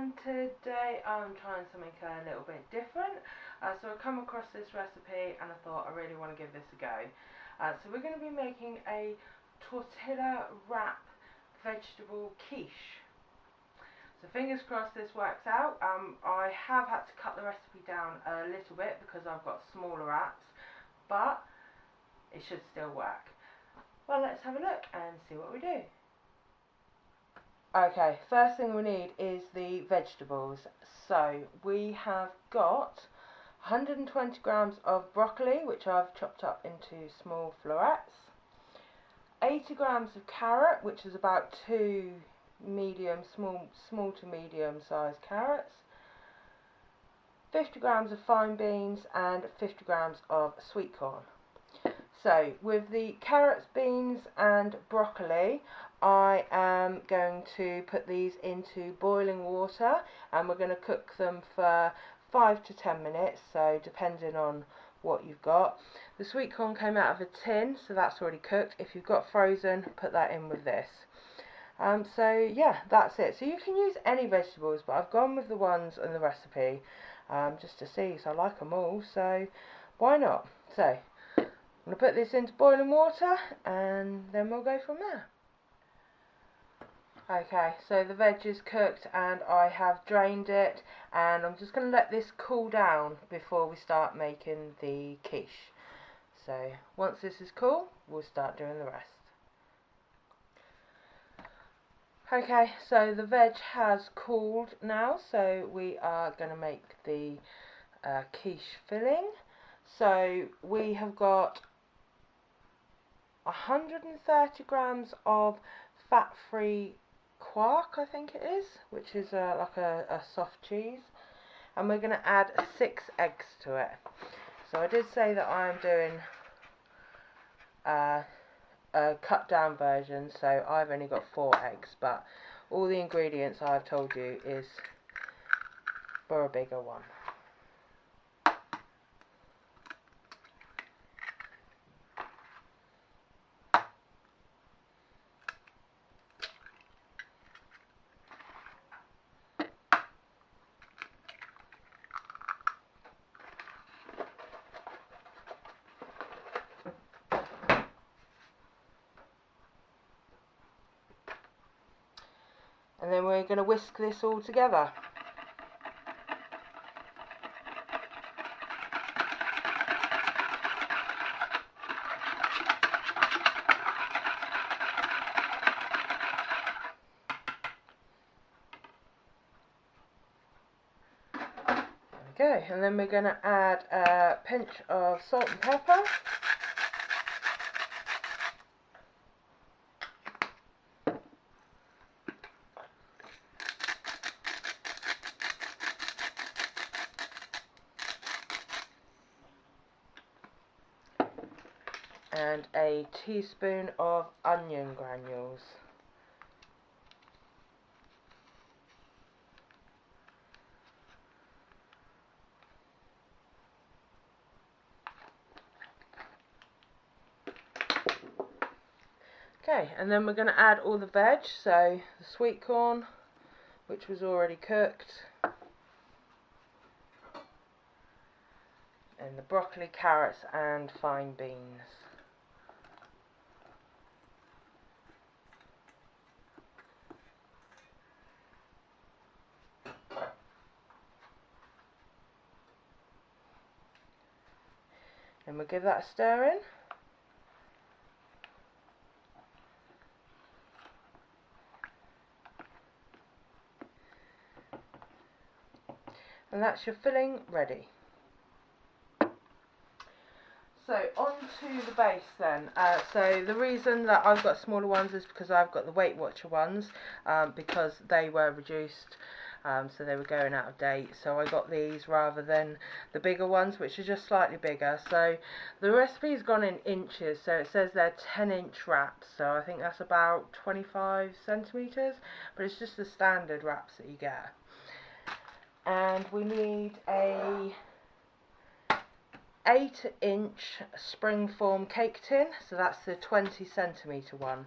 and today I'm trying something a little bit different. So I come across this recipe and I thought I really want to give this a go. So we're going to be making a tortilla wrap vegetable quiche. So fingers crossed this works out. I have had to cut the recipe down a little bit because I've got smaller wraps, but it should still work. Well, let's have a look and see what we do. Okay, first thing we need is the vegetables. So we have got 120 grams of broccoli, which I've chopped up into small florets, 80 grams of carrot, which is about two small to medium sized carrots, 50 grams of fine beans and 50 grams of sweet corn. So with the carrots, beans and broccoli, I am going to put these into boiling water and we're going to cook them for 5 to 10 minutes, so depending on what you've got. The sweet corn came out of a tin, so that's already cooked. If you've got frozen, put that in with this. So yeah, that's it. So you can use any vegetables, but I've gone with the ones in the recipe just to see, so I like them all, so why not? So I'm going to put this into boiling water and then we'll go from there. Okay, so the veg is cooked and I have drained it, and I'm just going to let this cool down before we start making the quiche. So once this is cool, we'll start doing the rest. Okay, so the veg has cooled now, so we are going to make the quiche filling. So we have got 130 grams of fat-free quark, I think it is, which is like a soft cheese, and we're going to add 6 eggs to it. So I did say that I'm doing a cut down version, so I've only got 4 eggs, but all the ingredients I've told you is for a bigger one. And then we're going to whisk this all together. Okay, and then we're going to add a pinch of salt and pepper. And a teaspoon of onion granules. Okay, and then we're going to add all the veg, so the sweet corn, which was already cooked, and the broccoli, carrots and fine beans. And we'll give that a stir in. And that's your filling ready. So on to the base then. So the reason that I've got smaller ones is because I've got the Weight Watcher ones, because they were reduced, so they were going out of date. So I got these rather than the bigger ones, which are just slightly bigger. So the recipe's gone in inches, so it says they're 10-inch wraps, so I think that's about 25 centimetres, but it's just the standard wraps that you get. And we need a 8-inch springform cake tin, so that's the 20 centimetre one.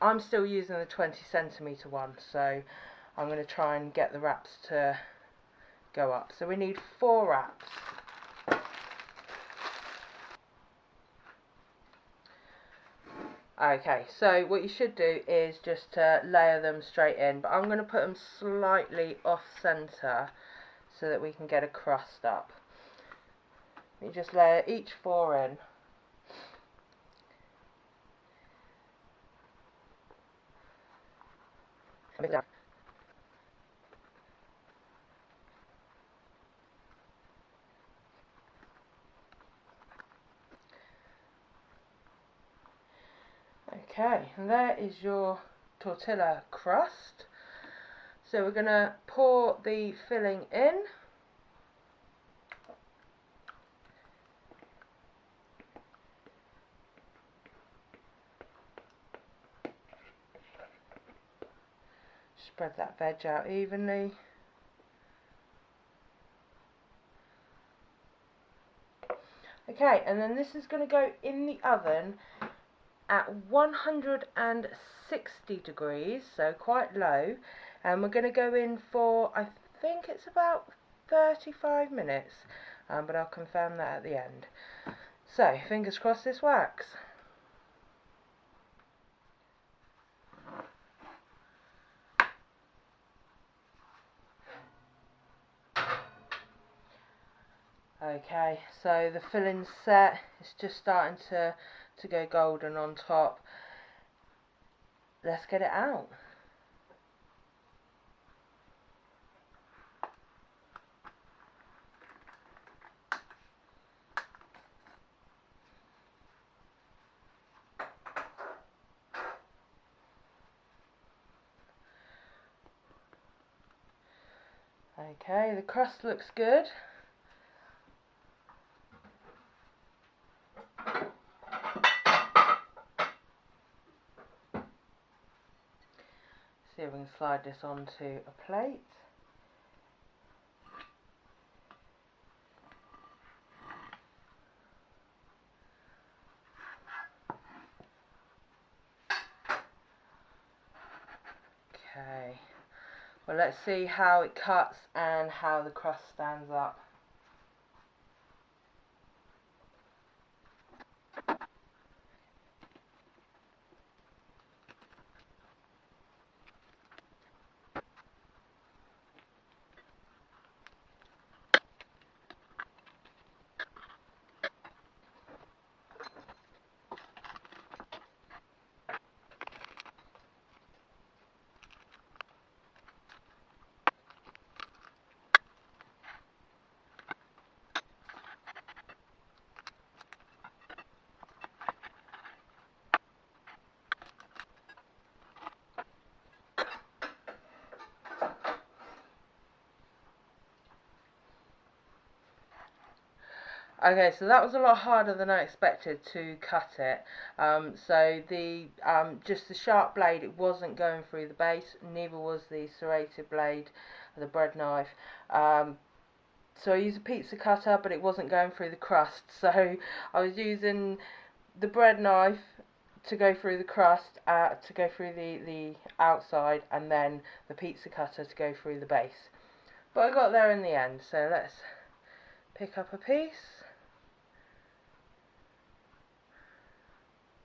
I'm still using the 20 centimetre one, so I'm going to try and get the wraps to go up. So we need 4 wraps. Okay, so what you should do is just layer them straight in, but I'm going to put them slightly off centre so that we can get a crust up. You just layer each 4 in. Okay, and there is your tortilla crust. So we're going to pour the filling in. Spread that veg out evenly. Okay, and then this is going to go in the oven at 160 degrees, so quite low, and we're going to go in for, I think it's about 35 minutes, but I'll confirm that at the end. So, fingers crossed this works. Okay, so the filling's set, it's just starting to go golden on top. Let's get it out. Okay, the crust looks good. See if we can slide this onto a plate. Okay, well, let's see how it cuts and how the crust stands up. Okay, so that was a lot harder than I expected to cut it. So the just the sharp blade, it wasn't going through the base, neither was the serrated blade, the bread knife. So I used a pizza cutter, but it wasn't going through the crust. So I was using the bread knife to go through the crust, to go through the outside, and then the pizza cutter to go through the base. But I got there in the end, so let's pick up a piece.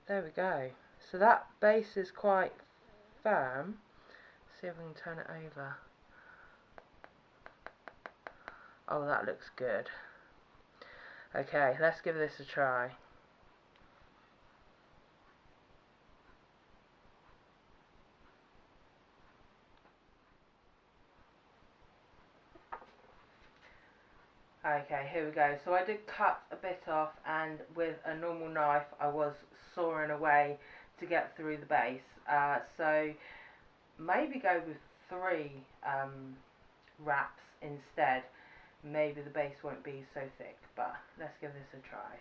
There we go. So that base is quite firm. See if we can turn it over. Oh, that looks good. Okay, let's give this a try. Okay, here we go. So I did cut a bit off, and with a normal knife I was sawing away to get through the base. So maybe go with 3 wraps instead. Maybe the base won't be so thick, but let's give this a try.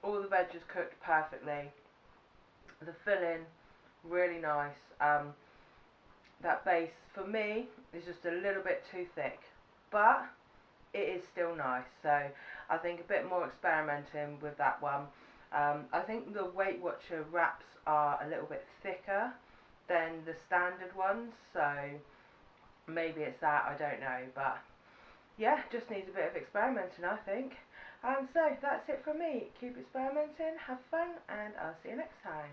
All the veg is cooked perfectly. The filling, really nice. that base for me is just a little bit too thick, but it is still nice. So I think a bit more experimenting with that one. I think the Weight Watcher wraps are a little bit thicker than the standard ones, so maybe it's that, I don't know, but yeah, just needs a bit of experimenting, I think. So that's it from me. Keep experimenting, have fun, and I'll see you next time.